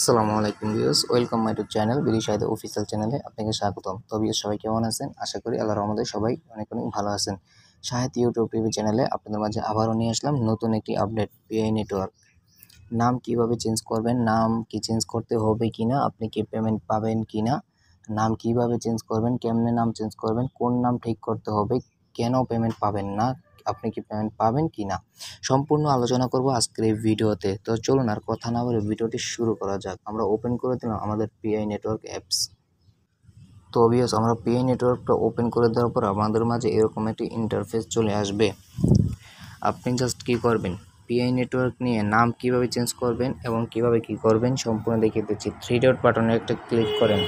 আসসালামু আলাইকুম viewers, welcome my to channel BD Shahed official চ্যানেলে আপনাকে স্বাগতম। তো ভিউয়ার্স, সবাই কেমন আছেন? আশা করি আল্লাহর রহমতে সবাই অনেক অনেক ভালো আছেন। শাহেদ ইউটিউব টিভি চ্যানেলে আপনাদের মাঝে আবারও নিয়ে আসলাম নতুন একটি আপডেট। পিআই নেটওয়ার্ক নাম কিভাবে চেঞ্জ করবেন, নাম কি চেঞ্জ করতে হবে কিনা, আপনি কি পেমেন্ট পাবেন কিনা, নাম কিভাবে চেঞ্জ করবেন, কেমনে নাম চেঞ্জ করবেন, কোন নাম ঠিক করতে হবে, কেন পেমেন্ট পাবেন না, আপনি কি পেমেন্ট পাবেন কিনা, সম্পূর্ণ আলোচনা করব আজকের এই ভিডিওতে। তো চলুন আর কথা না বলে ভিডিওটি শুরু করা যাক। আমরা ওপেন করে দিলাম আমাদের পিআই নেটওয়ার্ক অ্যাপস। তো অবভিয়াস আমরা পিআই নেটওয়ার্কটা ওপেন করে দেওয়ার পর আমাদের মাঝে এরকম একটি ইন্টারফেস চলে আসবে। আপনি জাস্ট কী করবেন, পিআই নেটওয়ার্ক নিয়ে নাম কিভাবে চেঞ্জ করবেন এবং কিভাবে কি করবেন সম্পূর্ণ দেখিয়ে দিচ্ছি। 3 ডট বাটনে একটা ক্লিক করেন।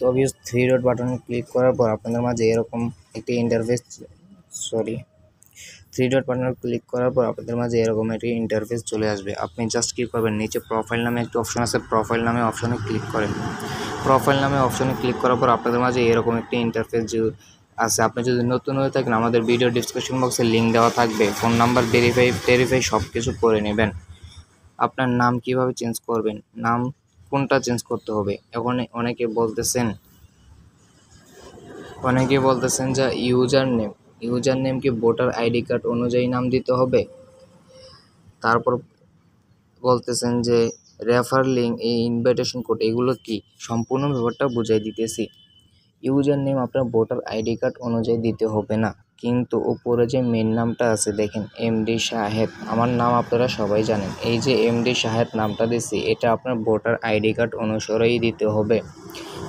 তো অবভিয়াস 3 ডট বাটনে ক্লিক করার পর আপনাদের মাঝে এরকম একটি ইন্টারফেস 3 ডট বাটনে ক্লিক করার পর আপনাদের মাঝে এরকম একটি ইন্টারফেস চলে আসবে। আপনি জাস্ট কী করবেন, নিচে প্রোফাইল নামে একটি অপশন আছে, প্রোফাইল নামে অপশনে ক্লিক করেন। প্রোফাইল নামে অপশনে ক্লিক করার পর আপনাদের মাঝে এরকম একটি ইন্টারফেস আছে। আপনি যদি নতুন হয়ে থাকেন, আমাদের ভিডিও ডিসক্রিপশন বক্সে লিঙ্ক দেওয়া থাকবে, ফোন নাম্বার ভেরিফাই সব কিছু করে নেবেন। আপনার নাম কিভাবে চেঞ্জ করবেন, নাম কোনটা চেঞ্জ করতে হবে। এখন অনেকে বলতেছেন যে ইউজার নেম কি ভোটার আইডি কার্ড অনুযায়ী নাম দিতে হবে। তারপর বলতেছেন যে রেফার লিঙ্ক, এই ইনভাইটেশন কোড, এগুলো কি, সম্পূর্ণ ব্যাপারটা বুঝাই দিতেছি। ইউজার নেম আপনার ভোটার আইডি কার্ড অনুযায়ী দিতে হবে না, কিন্তু উপরে যে মেন নামটা আছে দেখেন, এমডি শাহেদ, আমার নাম আপনারা সবাই জানেন। এই যে এমডি শাহেদ নামটা দিচ্ছি, এটা আপনার ভোটার আইডি কার্ড অনুসারেই দিতে হবে।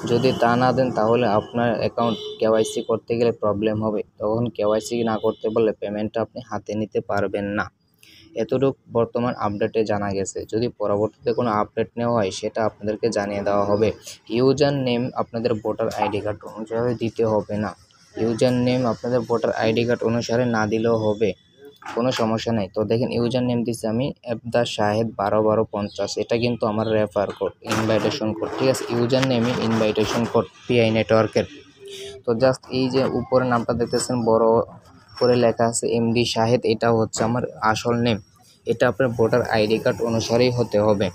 যদি তা না দেন তাহলে আপনার অ্যাকাউন্ট কেওয়াইসি করতে গেলে প্রবলেম হবে। তখন কেওয়াইসি না করতে পারলে পেমেন্টটা আপনি হাতে নিতে পারবেন না। এতটুকু বর্তমান আপডেটে জানা গেছে। যদি পরবর্তীতে কোনো আপডেট নেওয়া হয় সেটা আপনাদেরকে জানিয়ে দেওয়া হবে। ইউজার নেম আপনাদের ভোটার আইডি কার্ড অনুসারে দিতে হবে না। ইউজার নেম আপনাদের ভোটার আইডি কার্ড অনুসারে না দিলেও হবে, কোনো সমস্যা নেই। তো দেখেন ইউজার নেম দিচ্ছি আমি এবদা শাহেদ 121250, এটা কিন্তু আমার রেফার কোড, ইনভাইটেশন কোড, ঠিক আছে। ইউজার নেমই ইনভাইটেশন কোড পিআই নেটওয়ার্কের। তো জাস্ট এই যে উপরে নামটা দেখতেছেন বড় করে লেখা আছে এমডি শাহেদ, এটা হচ্ছে আমার আসল নেম। এটা আপনার ভোটার আইডি কার্ড অনুসারেই হতে হবে।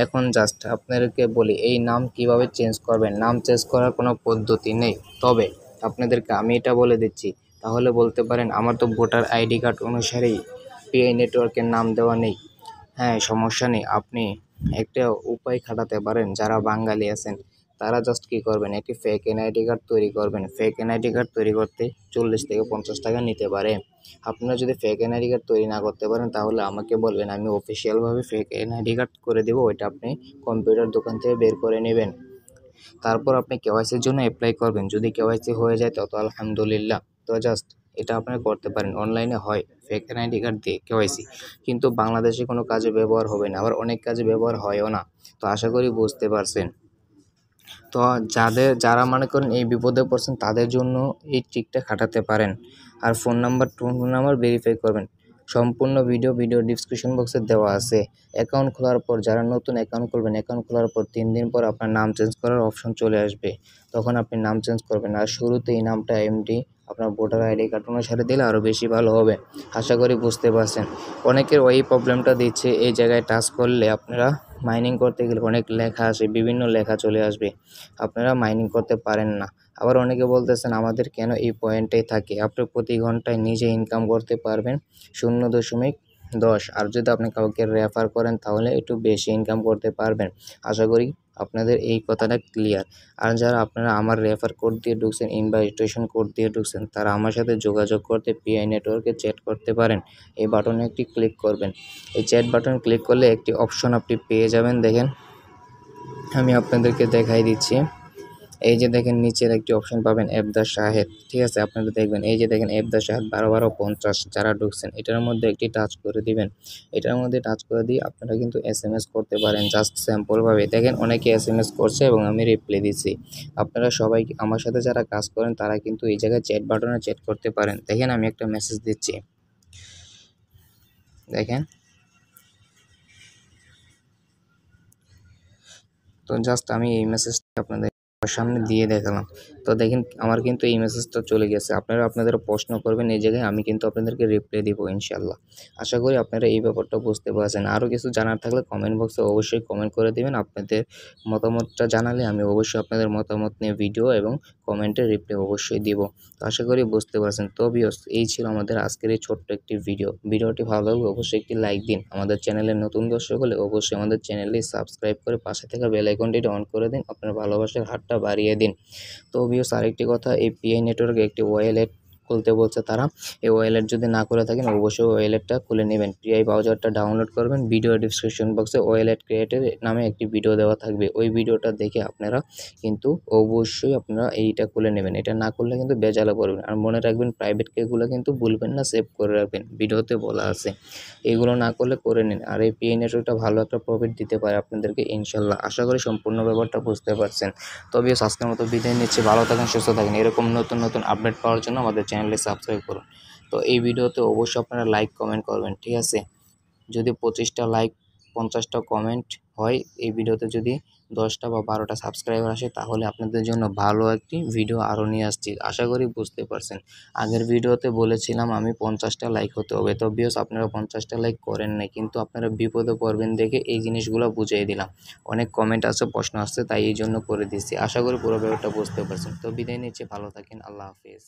এখন জাস্ট আপনাদেরকে বলি এই নাম কিভাবে চেঞ্জ করবেন। নাম চেঞ্জ করার কোনো পদ্ধতি নেই, তবে আপনাদেরকে আমি এটা বলে দিচ্ছি। তাহলে বলতে পারেন আমার তো ভোটার আইডি কার্ড অনুসারেই পিআই নেটওয়ার্কের নাম দেওয়া নেই। হ্যাঁ, সমস্যা নেই, আপনি একটা উপায় খাটাতে পারেন। যারা বাঙালি আছেন তারা জাস্ট কী করবেন, একটি ফেক এনআইডি কার্ড তৈরি করবেন। ফেক এনআইডি কার্ড তৈরি করতে 40 থেকে 50 টাকা নিতে পারে। আপনারা যদি ফেক এনআইডি কার্ড তৈরি না করতে পারেন তাহলে আমাকে বলবেন, আমি অফিসিয়ালভাবে ফেক এনআইডি কার্ড করে দেবো। ওইটা আপনি কম্পিউটার দোকান থেকে বের করে নেবেন। তারপর আপনি কেওয়াইসির জন্য অ্যাপ্লাই করবেন। যদি কেওয়াইসি হয়ে যায় তো আলহামদুলিল্লাহ। তো জাস্ট এটা আপনারা করতে পারেন। অনলাইনে হয় ফেক এনআইডি কার্ড দিয়ে কেওয়াইসি, কিন্তু বাংলাদেশে কোনো কাজে ব্যবহার হবে না, আবার অনেক কাজে ব্যবহার হয়ও না। তো আশা করি বুঝতে পারছেন। তো যারা মনে করেন এই বিপদে পড়ছেন তাদের জন্য এই ট্রিকটা খাটাতে পারেন। আর ফোন নাম্বার ভেরিফাই করবেন। সম্পূর্ণ ভিডিও ডিসক্রিপশন বক্সে দেওয়া আছে। অ্যাকাউন্ট খোলার পর যারা নতুন অ্যাকাউন্ট খুলবেন, অ্যাকাউন্ট খোলার পর 3 দিন পর আপনার নাম চেঞ্জ করার অপশন চলে আসবে। তখন আপনি নাম চেঞ্জ করবেন। আর শুরুতে এই নামটা এমডি আপনার ভোটার আইডি কার্ড অনুসারে দিলে আরও বেশি ভালো হবে। আশা করি বুঝতে পারছেন। অনেকের ওই প্রবলেমটা দিচ্ছে, এই জায়গায় টাচ করলে আপনারা মাইনিং করতে গেলে অনেক লেখা আসে, বিভিন্ন লেখা চলে আসবে, আপনারা মাইনিং করতে পারেন না। আবার অনেকে বলতেছেন আমাদের কেন এই পয়েন্টটাই থাকে। আপনি প্রতি ঘন্টায় নিজে ইনকাম করতে পারবেন 0.10। আর যদি আপনি কাউকে রেফার করেন তাহলে একটু বেশি ইনকাম করতে পারবেন। আশা করি আপনাদের এই কথাটা ক্লিয়ার। আর যারা আপনারা আমার রেফার কোড দিয়ে ঢুকছেন, ইনভাইটেশন কোড দিয়ে ঢুকছেন, তারা আমার সাথে যোগাযোগ করতে পিআই নেটওয়ার্কে চ্যাট করতে পারেন। এই বাটনে একটি ক্লিক করবেন। এই চ্যাট বাটন ক্লিক করলে একটি অপশন আপনি পেয়ে যাবেন। দেখেন আমি আপনাদেরকে দেখাই দিচ্ছি। এই যে দেখেন নিচের একটি অপশন পাবেন এবদা শাহেদ, ঠিক আছে। আপনারা দেখবেন এই যে দেখেন এবদা শাহেদ 121250 যারা ঢুকছেন, এটার মধ্যে একটি টাচ করে দিবেন। এটার মধ্যে টাচ করে দিয়ে আপনারা কিন্তু এসএমএস করতে পারেন জাস্ট স্যাম্পলভাবে। দেখেন অনেকে এসএমএস করছে এবং আমি রিপ্লাই দিচ্ছি। আপনারা সবাই আমার সাথে যারা কাজ করেন তারা কিন্তু এই জায়গায় চ্যাট বাটনে চ্যাট করতে পারেন। দেখেন আমি একটা মেসেজ দিচ্ছি, দেখেন। তো জাস্ট আমি এই মেসেজটা আপনাদের আমার সামনে দিয়ে দেখালাম। তো দেখেন আমার কিন্তু এই মেসেজটা চলে গেছে। আপনারা আপনাদের প্রশ্ন করবেন এই জায়গায়, আমি কিন্তু আপনাদেরকে রিপ্লাই দিব ইনশাআল্লাহ। আশা করি আপনারা এই ব্যাপারটা বুঝতে পারছেন। আরও কিছু জানার থাকলে কমেন্ট বক্সে অবশ্যই কমেন্ট করে দিবেন। আপনাদের মতামতটা জানালে আমি অবশ্যই আপনাদের মতামত নিয়ে ভিডিও এবং কমেন্টে রিপ্লাই অবশ্যই দিব। তো আশা করি বুঝতে পারছেন। তো ভিউয়ার্স, এই ছিল আমাদের আজকের এই ছোট্ট একটি ভিডিও। ভিডিওটি ভালো লাগলে অবশ্যই একটি লাইক দিন। আমাদের চ্যানেলের নতুন দর্শক হলে অবশ্যই আমাদের চ্যানেলটি সাবস্ক্রাইব করে পাশে থাকা বেল আইকনটি অন করে দিন। আপনার ভালোবাসার হাতটা বাড়িয়ে দিন। তো ভিউয়ার্স, আরেকটি কথা, এই পিআই নেটওয়ার্কে একটি ওয়ালেট খুলতে বলছে তারা। এই ওয়ালেট যদি না করে থাকেন অবশ্যই ওয়ালেটটা খুলে নেবেন। পিআই ব্রাউজারটা ডাউনলোড করবেন। ভিডিও ডিসক্রিপশন বক্সে ওয়ালেট ক্রিয়েটর নামে একটি ভিডিও দেওয়া থাকবে। ওই ভিডিওটা দেখে আপনারা কিন্তু অবশ্যই আপনারা এইটা খুলে নেবেন। এটা না করলে কিন্তু বেজালে পড়বেন। আর মনে রাখবেন, প্রাইভেট কিগুলো কিন্তু ভুলবেন না, সেভ করে রাখবেন। ভিডিওতে বলা আছে, এগুলো না করলে করে নিন। আর এই পিআই নেটওয়ার্কটা ভালো একটা প্রফিট দিতে পারে আপনাদেরকে ইনশাল্লাহ। আশা করি সম্পূর্ণ ব্যাপারটা বুঝতে পারছেন। তবে আজকের মতো বিদায় নিচ্ছি। ভালো থাকেন, সুস্থ থাকেন। এরকম নতুন নতুন আপডেট পাওয়ার জন্য আমাদের চ্যানেলটি সাবস্ক্রাইব করুন। তো এই ভিডিওতে অবশ্যই আপনারা লাইক কমেন্ট করবেন, ঠিক আছে? যদি 25টা লাইক 50টা কমেন্ট হয়, এই ভিডিওতে যদি 10টা বা 12টা সাবস্ক্রাইবার আসে, তাহলে আপনাদের জন্য ভালো একটি ভিডিও আরও নিয়ে আসছি। আশা করি বুঝতে পারছেন। আগের ভিডিওতে বলেছিলাম আমি 50টা লাইক হতে হবে। তো ভিউয়ার্স, আপনারা 50টা লাইক করেন নাই, কিন্তু আপনারা বিপদে পড়বেন দেখে এই জিনিসগুলো বুঝিয়ে দিলাম। অনেক কমেন্ট আছে, প্রশ্ন আসছে, তাই এই জন্য করে দিচ্ছি। আশা করি পুরো ব্যাপারটা বুঝতে পারছেন। তো বিদায় নিচ্ছি, ভালো থাকেন, আল্লাহ হাফিজ।